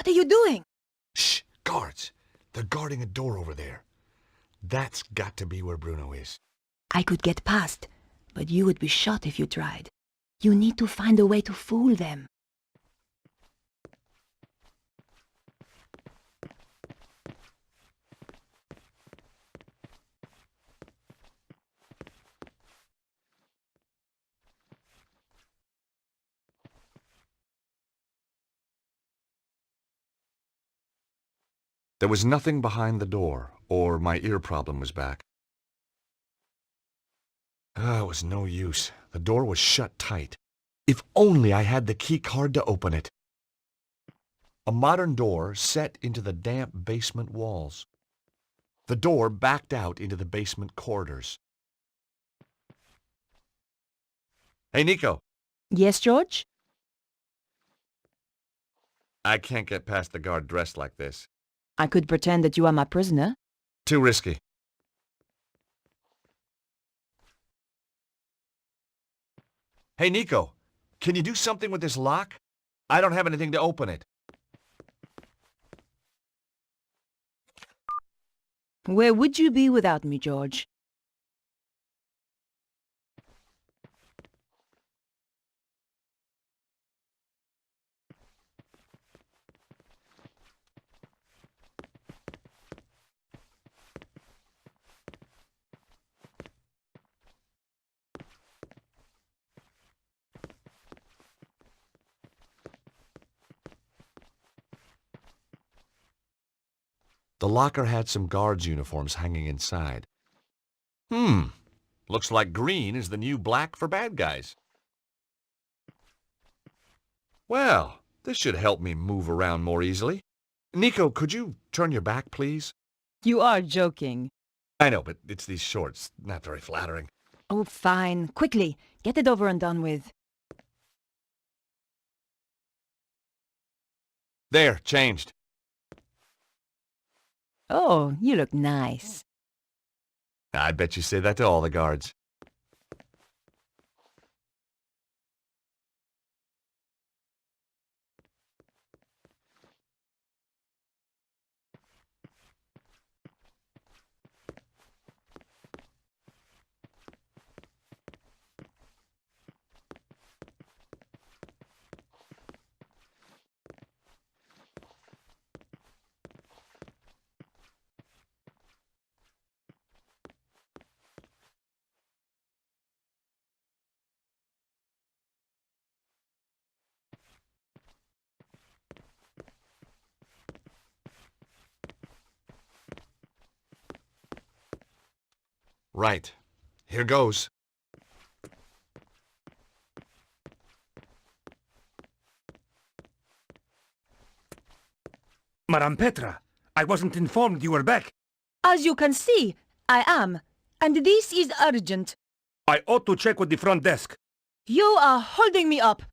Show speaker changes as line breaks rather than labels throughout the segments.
What are you doing?
Shh! Guards! They're guarding a door over there. That's got to be where Bruno is.
I could get past, but you would be shot if you tried. You need to find a way to fool them.
There was nothing behind the door, or my ear problem was back. It was no use. The door was shut tight. If only I had the key card to open it. A modern door set into the damp basement walls. The door backed out into the basement corridors. Hey, Nico.
Yes, George?
I can't get past the guard dressed like this.
I could pretend that you are my prisoner.
Too risky. Hey, Nico, can you do something with this lock? I don't have anything to open it.
Where would you be without me, George?
The locker had some guards' uniforms hanging inside. Looks like green is the new black for bad guys. Well, this should help me move around more easily. Nico, could you turn your back, please?
You are joking.
I know, but it's these shorts. Not very flattering.
Oh, fine. Quickly, get it over and done with.
There, changed.
Oh, you look nice.
I bet you say that to all the guards. Right. Here goes.
Madame Petra, I wasn't informed you were back.
As you can see, I am. And this is urgent.
I ought to check with the front desk.
You are holding me up.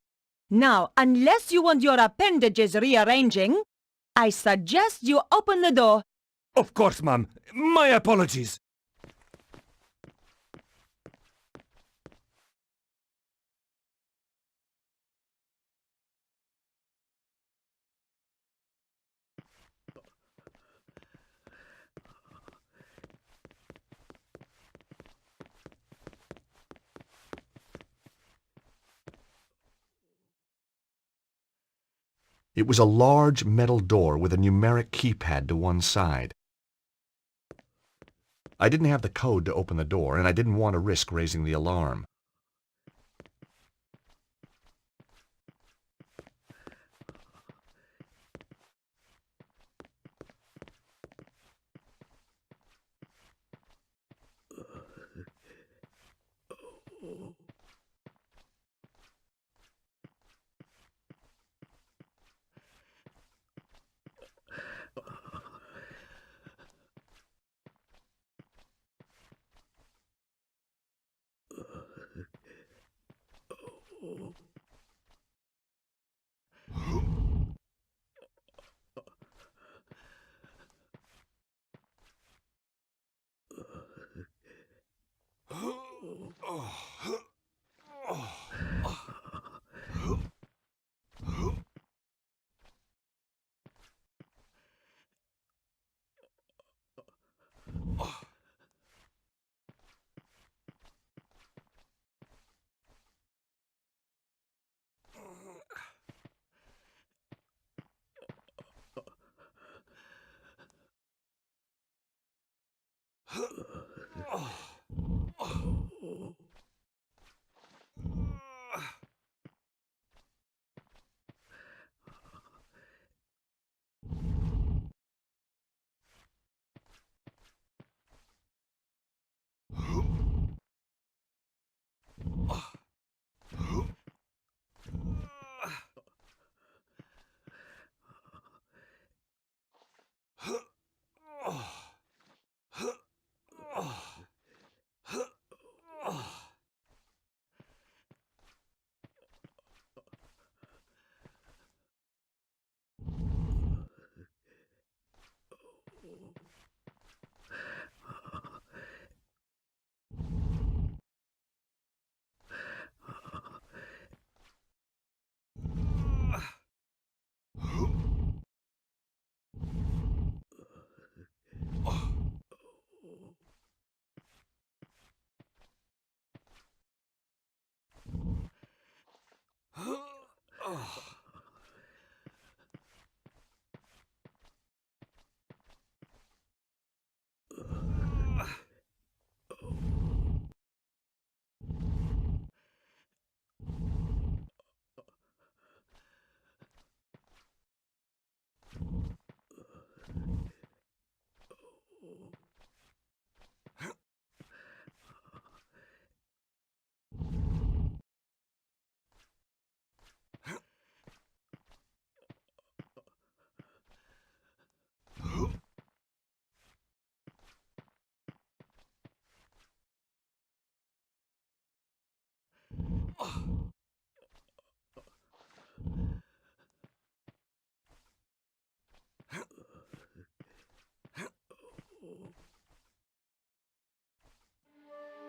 Now, unless you want your appendages rearranging, I suggest you open the door.
Of course, ma'am. My apologies.
It was a large metal door with a numeric keypad to one side. I didn't have the code to open the door, and I didn't want to risk raising the alarm.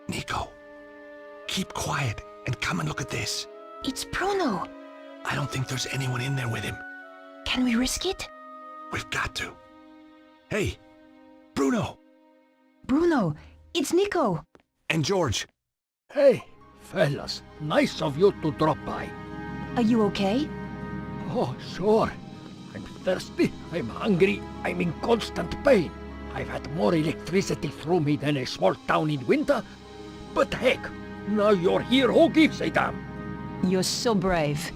Nico, keep quiet and come and look at this.
It's Bruno.
I don't think there's anyone in there with him.
Can we risk it?
We've got to. Hey, Bruno
Bruno, it's Nico.
and George.
Hey, fellas, nice of you to drop by.
Are you okay?
Oh, sure. I'm thirsty, I'm hungry, I'm in constant pain. I've had more electricity through me than a small town in winter. But heck, now you're here, who gives a damn?
You're so brave.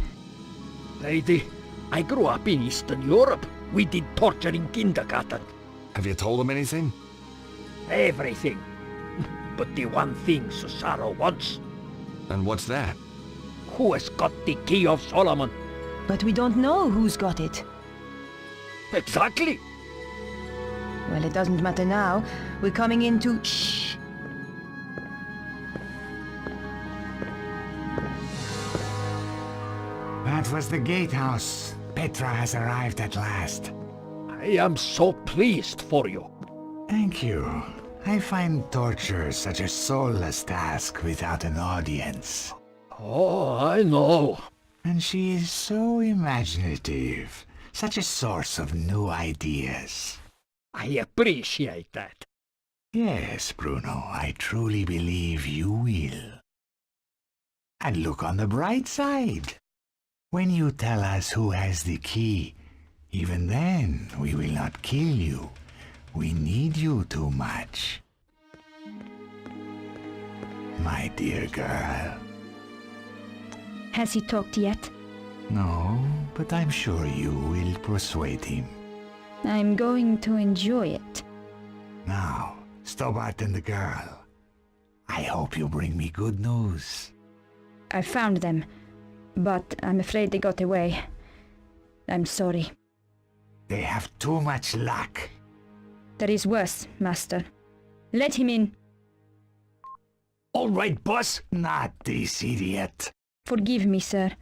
Lady, I grew up in Eastern Europe. We did torture in kindergarten.
Have you told him anything?
Everything. But the one thing Susano wants,
And what's that?
who has got the key of Solomon?
But we don't know who's got it.
Exactly.
Well, it doesn't matter now. We're coming into... Shh.
That was the gatehouse. Petra has arrived at last.
I am so pleased for you.
Thank you. I find torture such a soulless task without an audience.
Oh, I know.
And she is so imaginative. Such a source of new ideas.
I appreciate that.
Yes, Bruno, I truly believe you will. And look on the bright side. When you tell us who has the key, even then we will not kill you. We need you too much. My dear girl.
Has he talked yet?
No, but I'm sure you will persuade him.
I'm going to enjoy it.
Now, Stobart and the girl. I hope you bring me good news.
I found them, but I'm afraid they got away. I'm sorry.
They have too much luck.
There is worse, Master. Let him in.
All right, boss.
Not this idiot.
Forgive me, sir,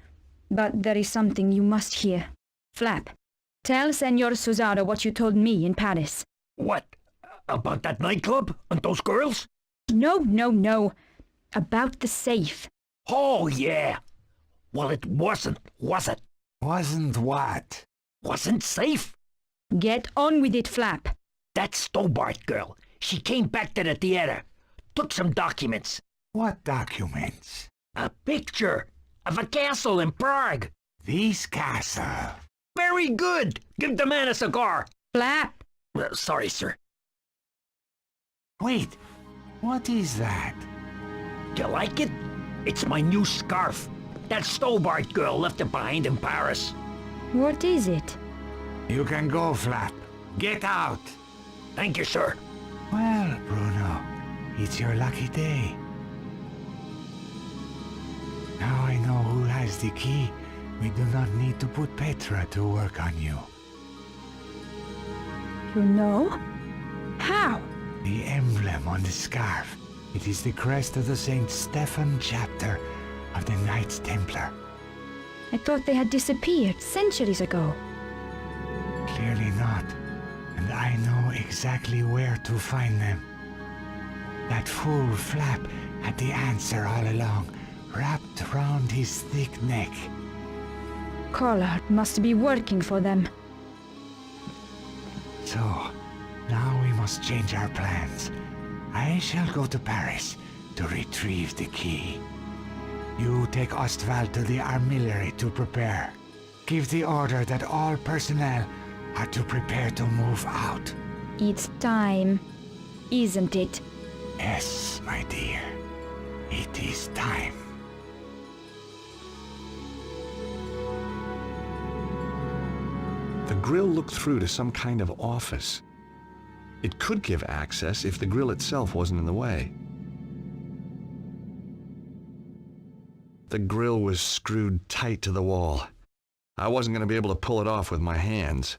but there is something you must hear. Flap, tell Senor Susano what you told me in Paris.
What? About that nightclub and those girls?
No. About the safe.
Oh, yeah. Well, it wasn't, was it?
Wasn't what?
Wasn't safe?
Get on with it, Flap.
That Stobart girl, she came back to the theater, took some documents.
What documents?
A picture of a castle in Prague.
This castle.
Very good. Give the man a cigar.
Flap!
Sorry, sir.
Wait, What is that?
Do you like it? It's my new scarf. That Stobart girl left it behind in Paris.
What is it?
You can go, Flap. Get out!
Thank you, sir.
Well, Bruno, it's your lucky day. Now I know who has the key. We do not need to put Petra to work on you.
You know? How?
The emblem on the scarf. It is the crest of the St. Stephen chapter of the Knights Templar.
I thought they had disappeared centuries ago.
Clearly not. And I know exactly where to find them. That fool Flap had the answer all along, wrapped round his thick neck.
Collard must be working for them.
So, now we must change our plans. I shall go to Paris to retrieve the key. You take Ostwald to the armillery to prepare. Give the order that all personnel are to prepare to move out.
It's time, isn't it?
Yes, my dear. It is time.
The grill looked through to some kind of office. It could give access if the grill itself wasn't in the way. The grill was screwed tight to the wall. I wasn't going to be able to pull it off with my hands.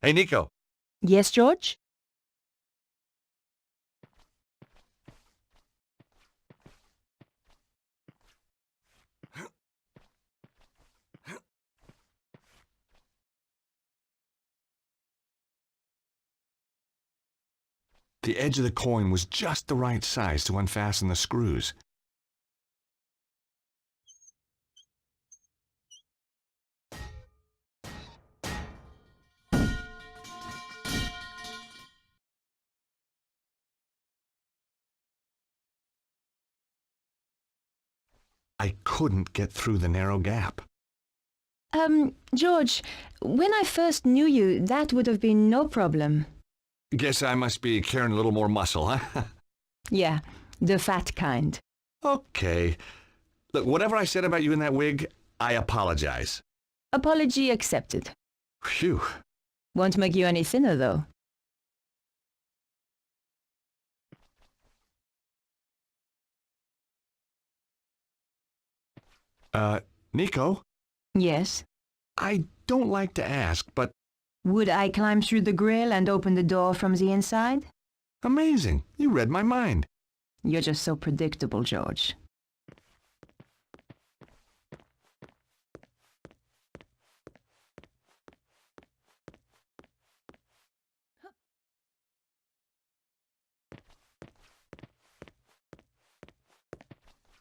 Hey, Nico.
Yes, George?
The edge of the coin was just the right size to unfasten the screws. I couldn't get through the narrow gap.
George, when I first knew you, that would have been no problem.
Guess I must be carrying a little more muscle, huh?
Yeah, the fat kind.
Okay. Look, whatever I said about you in that wig, I apologize.
Apology accepted.
Phew.
Won't make you any thinner, though.
Nico?
Yes?
I don't like to ask, but
Would I climb through the grill and open the door from the inside?
amazing. You read my mind.
You're just so predictable, George.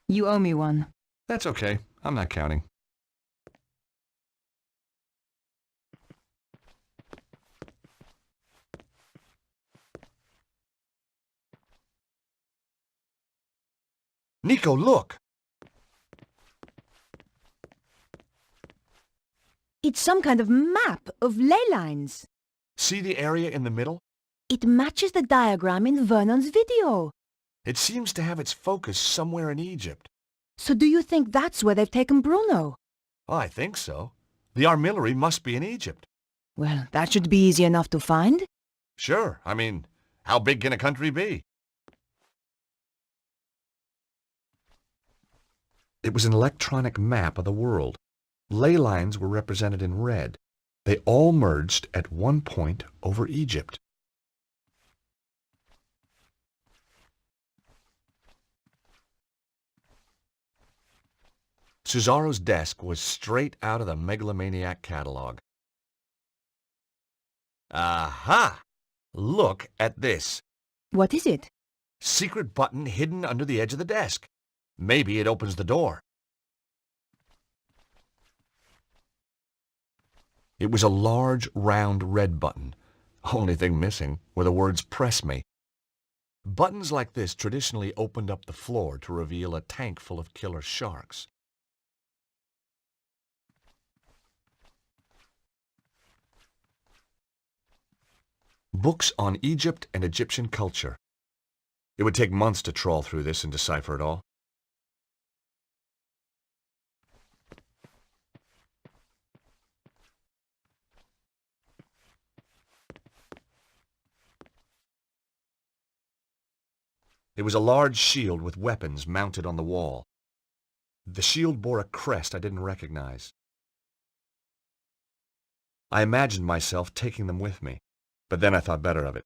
You owe me one.
That's okay. I'm not counting. Nico, look!
It's some kind of map of ley lines.
See the area in the middle?
It matches the diagram in Vernon's video.
It seems to have its focus somewhere in Egypt.
So do you think that's where they've taken Bruno?
Oh, I think so. The armillery must be in Egypt.
Well, that should be easy enough to find.
Sure. I mean, how big can a country be? It was an electronic map of the world. Ley lines were represented in red. They all merged at one point over Egypt. Cesaro's desk was straight out of the megalomaniac catalog. Aha! Look at this.
What is it?
Secret button hidden under the edge of the desk. Maybe it opens the door. It was a large, round red button. Only thing missing were the words "Press me." Buttons like this traditionally opened up the floor to reveal a tank full of killer sharks. Books on Egypt and Egyptian culture. It would take months to trawl through this and decipher it all. It was a large shield with weapons mounted on the wall. The shield bore a crest I didn't recognize. I imagined myself taking them with me, but then I thought better of it.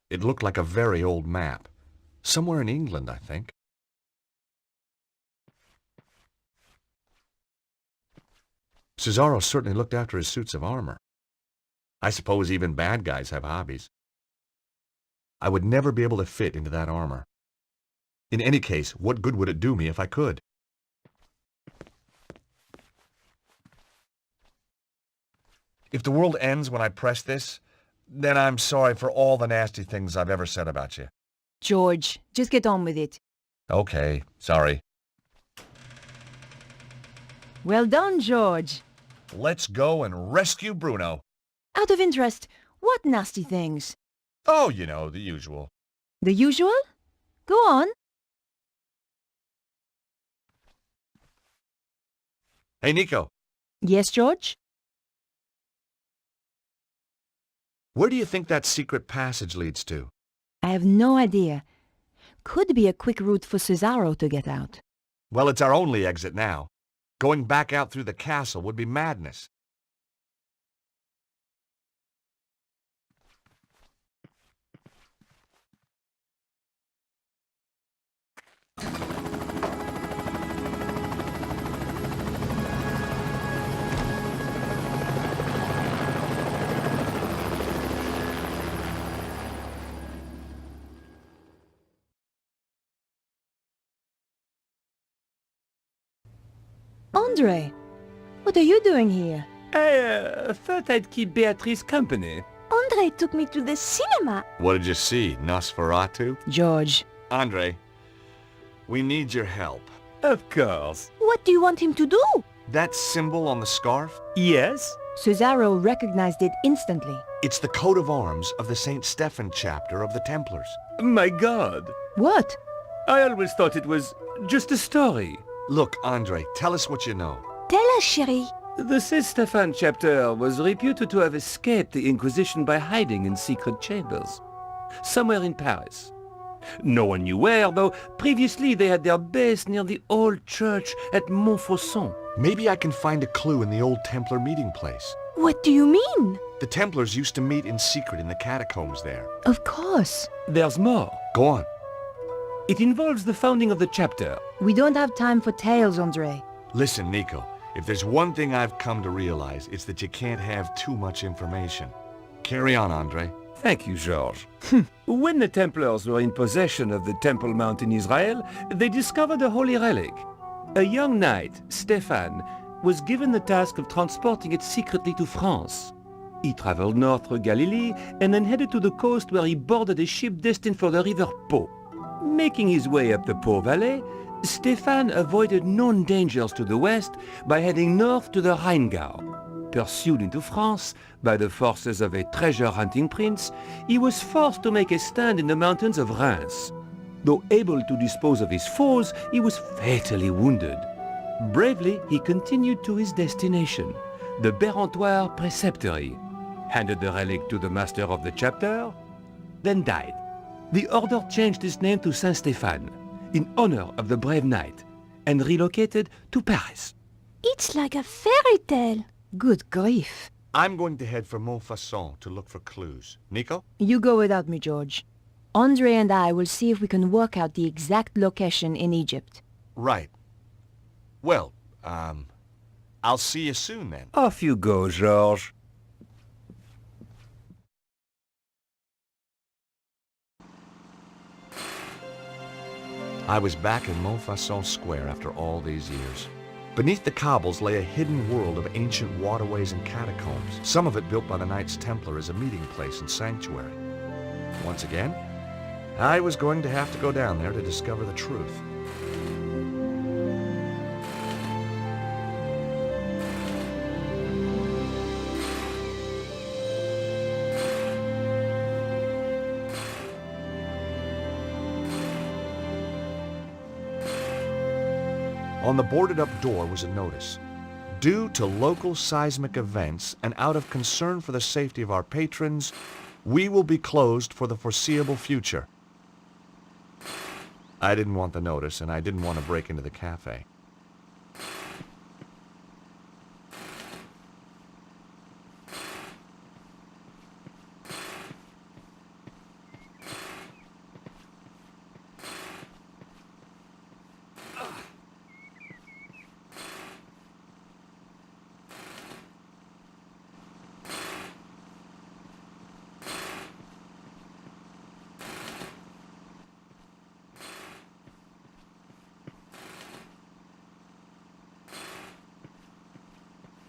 It looked like a very old map. Somewhere in England, I think. Cesaro certainly looked after his suits of armor. I suppose even bad guys have hobbies. I would never be able to fit into that armor. In any case, what good would it do me if I could? If the world ends when I press this, then I'm sorry for all the nasty things I've ever said about you.
George, just get on with it.
Okay, sorry.
Well done, George.
Let's go and rescue Bruno.
Out of interest, what nasty things?
Oh, you know, the usual.
The usual? Go on.
Hey, Nico,
Yes, George?
where do you think that secret passage leads to?
I have no idea. Could be a quick route for Cesaro to get out.
Well, it's our only exit now. Going back out through the castle would be madness.
Andre, what are you doing here?
I thought I'd keep Beatrice company.
Andre took me to the cinema.
What did you see, Nosferatu?
George.
Andre, we need your help.
Of course.
What do you want him to do?
That symbol on the scarf?
Yes?
Cesaro recognized it instantly.
It's the coat of arms of the St. Stephen chapter of the Templars.
My God.
What?
I always thought it was just a story.
Look, Andre, tell us what you know.
Tell us, chérie.
The St. Stephen chapter was reputed to have escaped the Inquisition by hiding in secret chambers, somewhere in Paris. No one knew where, though previously they had their base near the old church at Montfaucon.
Maybe I can find a clue in the old Templar meeting place.
What do you mean?
The Templars used to meet in secret in the catacombs there.
Of course.
There's more.
Go on.
It involves the founding of the chapter.
We don't have time for tales, Andre.
Listen, Nico, if there's one thing I've come to realize, it's that you can't have too much information. Carry on, Andre.
Thank you, George. When the Templars were in possession of the Temple Mount in Israel, they discovered a holy relic. A young knight, Stephan, was given the task of transporting it secretly to France. He traveled north through Galilee and then headed to the coast where he boarded a ship destined for the river Po. Making his way up the Po Valley, Stephan avoided known dangers to the west by heading north to the Rheingau. Pursued into France by the forces of a treasure-hunting prince, he was forced to make a stand in the mountains of Reims. Though able to dispose of his foes, he was fatally wounded. Bravely, he continued to his destination, the Bérentoire Preceptory, handed the relic to the master of the chapter, then died. The order changed its name to Saint-Stéphane, in honor of the brave knight, and relocated to Paris.
It's like a fairy tale.
Good grief.
I'm going to head for Montfaucon to look for clues. Nico?
You go without me, George. Andre and I will see if we can work out the exact location in Egypt.
Right. Well, I'll see you soon then.
Off you go, George.
I was back in Montfaucon Square after all these years. Beneath the cobbles lay a hidden world of ancient waterways and catacombs, some of it built by the Knights Templar as a meeting place and sanctuary. Once again, I was going to have to go down there to discover the truth. On the boarded-up door was a notice. Due to local seismic events and out of concern for the safety of our patrons, we will be closed for the foreseeable future. I didn't want the notice, and I didn't want to break into the cafe.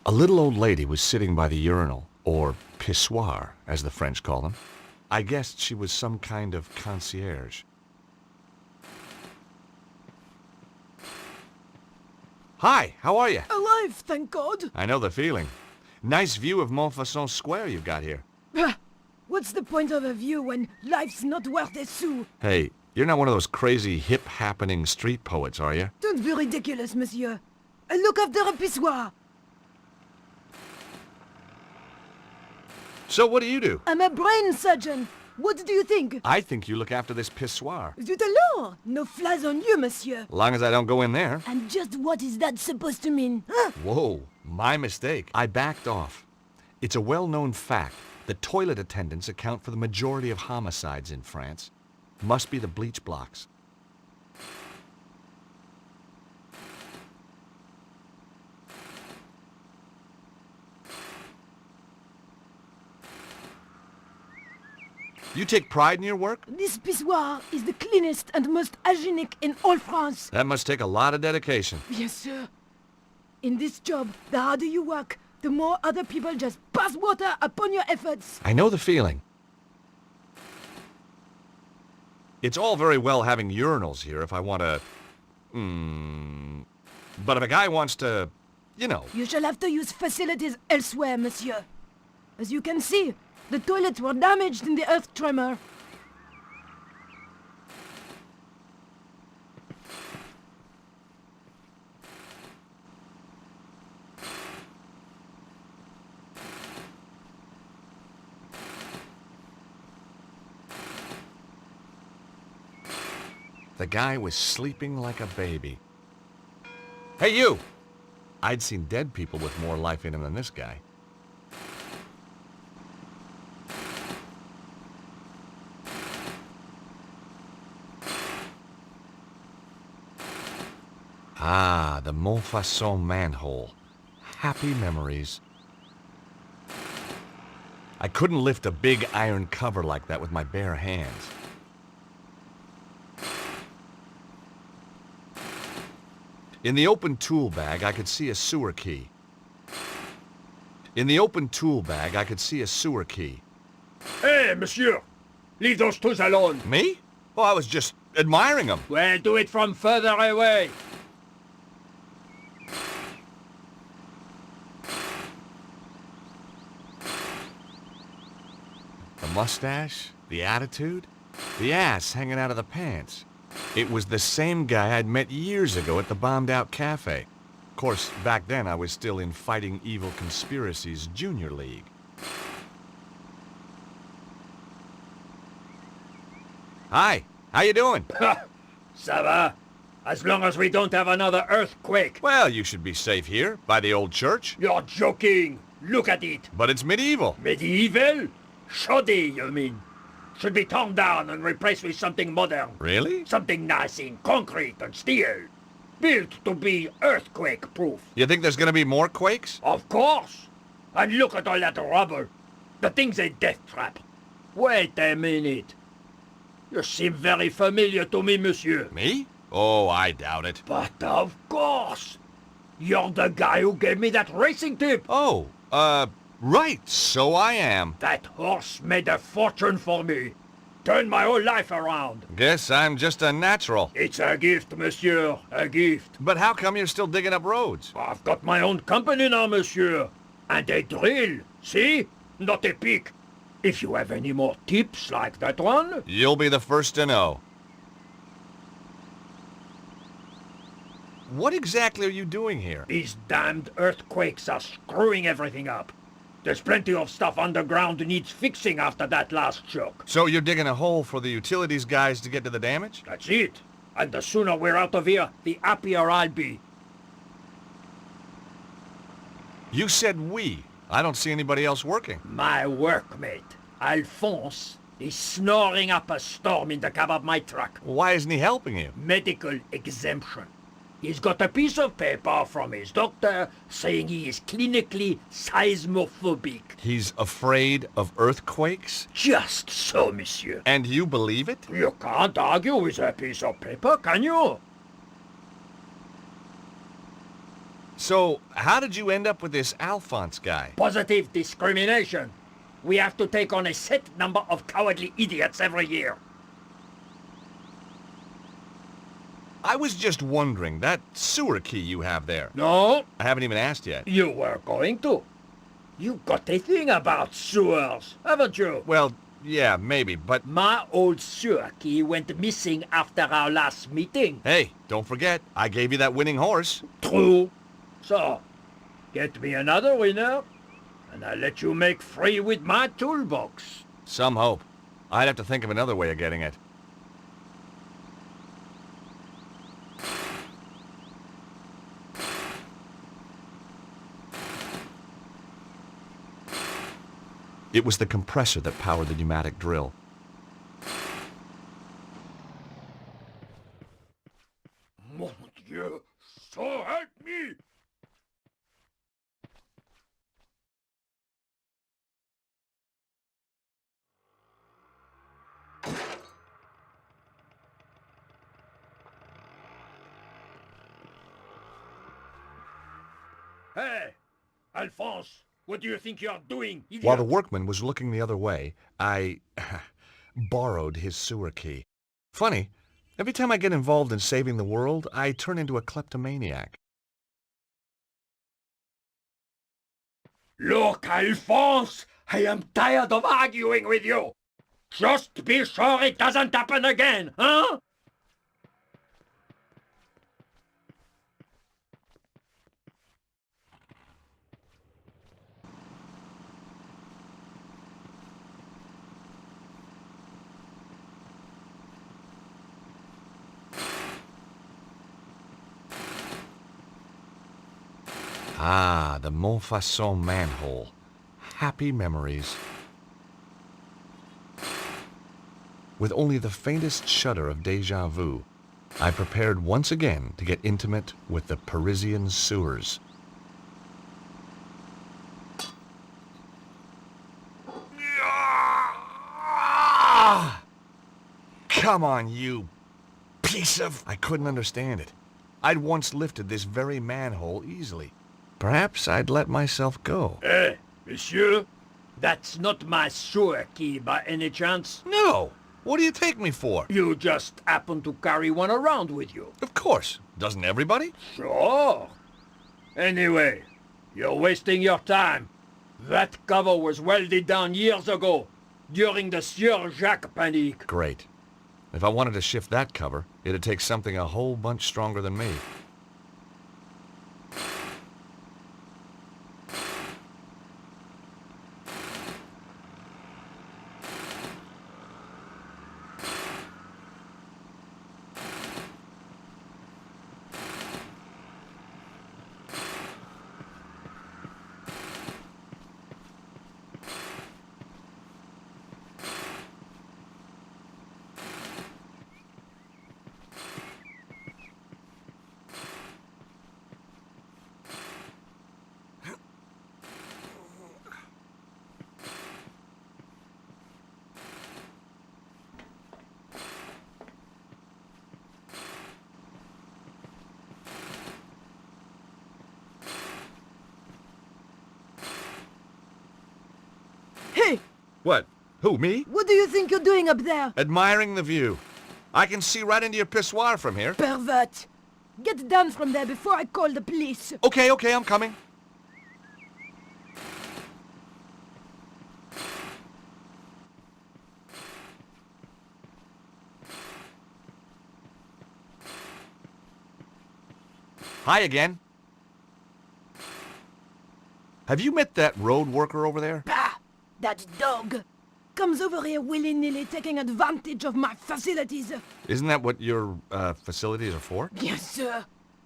A little old lady was sitting by the urinal, or pissoir, as the French call them. I guessed she was some kind of concierge. Hi, how are you?
Alive, thank God.
I know the feeling. Nice view of Montfaucon Square you've got here.
What's the point of a view when life's not worth a sou?
Hey, you're not one of those crazy hip-happening street poets, are you?
Don't be ridiculous, monsieur. I look after a pissoir.
So what do you do?
I'm a brain surgeon. What do you think?
I think you look after this pissoir.
Zut alors! No flies on you, monsieur.
As long as I don't go in there.
And just what is that supposed to mean? Huh?
Whoa, my mistake. I backed off. It's a well-known fact that toilet attendants account for the majority of homicides in France. Must be the bleach blocks. You take pride in your work?
This pissoir is the cleanest and most hygienic in all France.
That must take a lot of dedication.
Yes, sir. In this job, the harder you work, the more other people just pass water upon your efforts.
I know the feeling. It's all very well having urinals here if I want to... But if a guy wants to, you know...
You shall have to use facilities elsewhere, monsieur. As you can see, the toilets were damaged in the earth tremor.
The guy was sleeping like a baby. Hey, you! I'd seen dead people with more life in him than this guy. Ah, the Montfaucon manhole. Happy memories. I couldn't lift a big iron cover like that with my bare hands. In the open tool bag, I could see a sewer key. In the open tool bag, I could see a sewer key.
Hey, monsieur! Leave those tools alone!
Me? Oh, I was just admiring them.
Well, do it from further away!
The mustache, the attitude, the ass hanging out of the pants. It was the same guy I'd met years ago at the bombed-out cafe. Of course, back then I was still in Fighting Evil Conspiracies Junior League. Hi, how you doing?
Ha! Ça va? As long as we don't have another earthquake.
Well, you should be safe here, by the old church.
You're joking! Look at it!
But it's medieval.
Medieval? Shoddy, you mean? Should be torn down and replaced with something modern.
Really?
Something nice in concrete and steel. Built to be earthquake-proof.
You think there's gonna be more quakes?
Of course! And look at all that rubble. The thing's a death trap. Wait a minute. You seem very familiar to me, monsieur.
Me? Oh, I doubt it.
But of course! You're the guy who gave me that racing tip!
Oh, right, so I am.
That horse made a fortune for me. Turned my whole life around.
Guess I'm just a natural.
It's a gift, monsieur. A gift.
But how come you're still digging up roads?
I've got my own company now, monsieur. And they drill. See? Not a pick. If you have any more tips like that one...
You'll be the first to know. What exactly are you doing here?
These damned earthquakes are screwing everything up. There's plenty of stuff underground needs fixing after that last shock.
So you're digging a hole for the utilities guys to get to the damage?
That's it. And the sooner we're out of here, the happier I'll be.
You said we. I don't see anybody else working.
My workmate, Alphonse, is snoring up a storm in the cab of my truck.
Why isn't he helping you?
Medical exemption. He's got a piece of paper from his doctor saying he is clinically seismophobic.
He's afraid of earthquakes?
Just so, monsieur.
And you believe it?
You can't argue with a piece of paper, can you?
So, how did you end up with this Alphonse guy?
Positive discrimination. We have to take on a set number of cowardly idiots every year.
I was just wondering, that sewer key you have there.
No,
I haven't even asked yet.
you were going to. You got a thing about sewers, haven't you?
Well, yeah, maybe, but...
My old sewer key went missing after our last meeting.
Hey, don't forget, I gave you that winning horse.
True. So, get me another winner, and I'll let you make free with my toolbox.
Some hope. I'd have to think of another way of getting it. It was the compressor that powered the pneumatic drill.
Mon Dieu, so help me! Hey, Alphonse! What do you think you're doing, idiot?
While the workman was looking the other way, I borrowed his sewer key. Funny, every time I get involved in saving the world, I turn into a kleptomaniac.
Look, Alphonse! I am tired of arguing with you! Just be sure it doesn't happen again, huh?
Ah, the Montfaucon manhole. Happy memories. With only the faintest shudder of déjà vu, I prepared once again to get intimate with the Parisian sewers. Come on, you piece of... I couldn't understand it. I'd once lifted this very manhole easily. Perhaps I'd let myself go.
Hey, monsieur, that's not my sewer key by any chance.
No! What do you take me for?
You just happen to carry one around with you.
Of course. Doesn't everybody?
Sure. Anyway, you're wasting your time. That cover was welded down years ago, during the Sieur Jacques panic.
Great. If I wanted to shift that cover, it'd take something a whole bunch stronger than me.
Hey!
What? Who, me?
What do you think you're doing up there?
Admiring the view. I can see right into your pissoir from here.
Pervert! Get down from there before I call the police.
Okay, I'm coming. Hi again. Have you met that road worker over there?
Bah! That dog! Comes over here willy-nilly taking advantage of my facilities.
Isn't that what your facilities are for?
Yes, sir.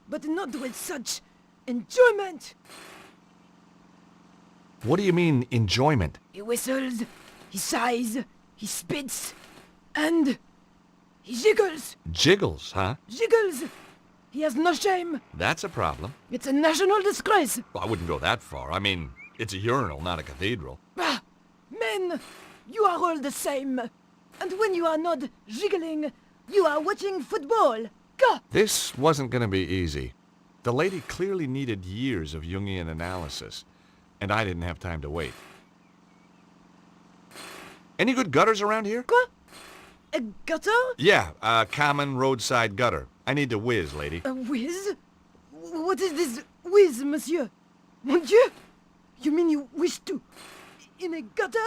But not with such enjoyment.
What do you mean, enjoyment?
He whistles, he sighs, he spits, and he jiggles.
Jiggles, huh?
Jiggles! He has no shame.
That's a problem.
It's a national disgrace.
Well, I wouldn't go that far. I mean, it's a urinal, not a cathedral.
Ah, men, you are all the same. And when you are not jiggling, you are watching football. Gah!
This wasn't going to be easy. The lady clearly needed years of Jungian analysis, and I didn't have time to wait. Any good gutters around here?
Quoi? A gutter?
Yeah, a common roadside gutter. I need to whiz, lady.
A whiz? What is this whiz, monsieur? Mon Dieu! You mean you wish to... in a gutter?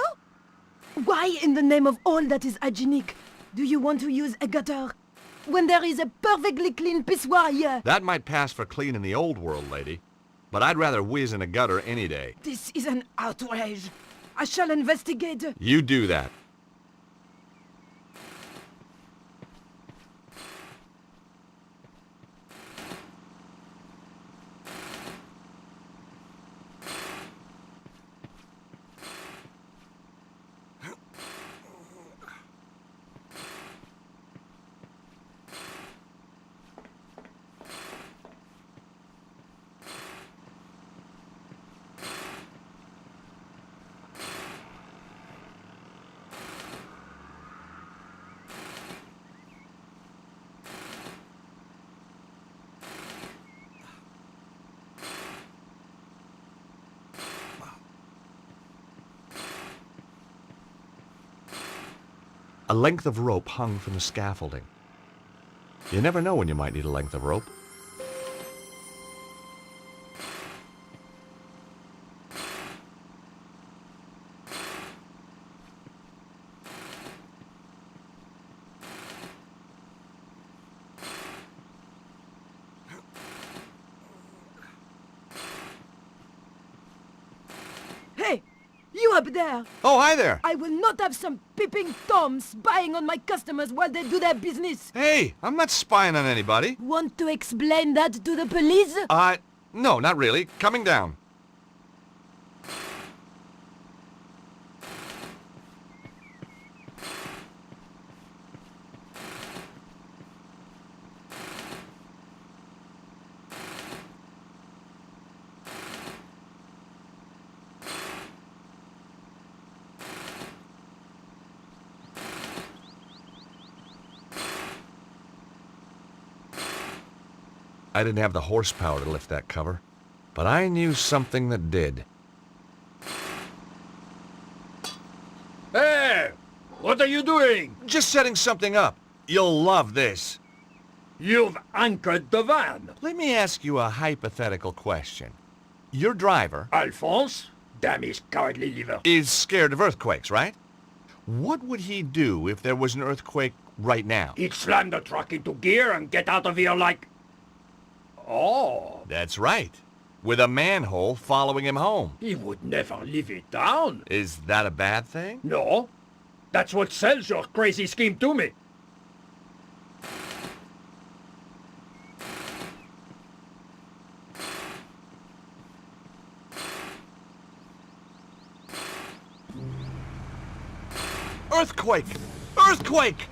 Why, in the name of all that is hygienic, do you want to use a gutter? When there is a perfectly clean pissoir here.
That might pass for clean in the old world, lady. But I'd rather whiz in a gutter any day.
This is an outrage. I shall investigate.
You do that. A length of rope hung from the scaffolding. You never know when you might need a length of rope.
Hey! You up there!
Oh, hi there!
I will not have some peeping Toms spying on my customers while they do their business.
Hey, I'm not spying on anybody.
Want to explain that to the police?
No, not really. Coming down. I didn't have the horsepower to lift that cover, but I knew something that did.
Hey! What are you doing?
Just setting something up. You'll love this.
You've anchored the van.
Let me ask you a hypothetical question. Your driver
Alphonse, damn his cowardly liver.
is scared of earthquakes, right? What would he do if there was an earthquake right now?
He'd slam the truck into gear and get out of here like... Oh,
That's right. With a manhole following him home.
he would never live it down.
Is that a bad thing?
No, that's what sells your crazy scheme to me.
Earthquake! Earthquake!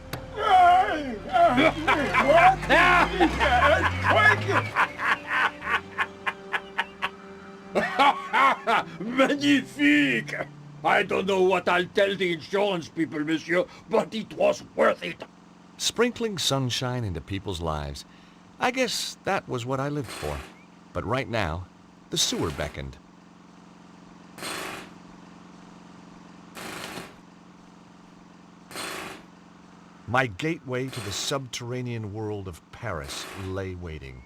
Magnifique! I don't know what I'll tell the insurance people, monsieur, but it was worth it.
Sprinkling sunshine into people's lives. I guess that was what I lived for. But right now, the sewer beckoned. My gateway to the subterranean world of Paris lay waiting.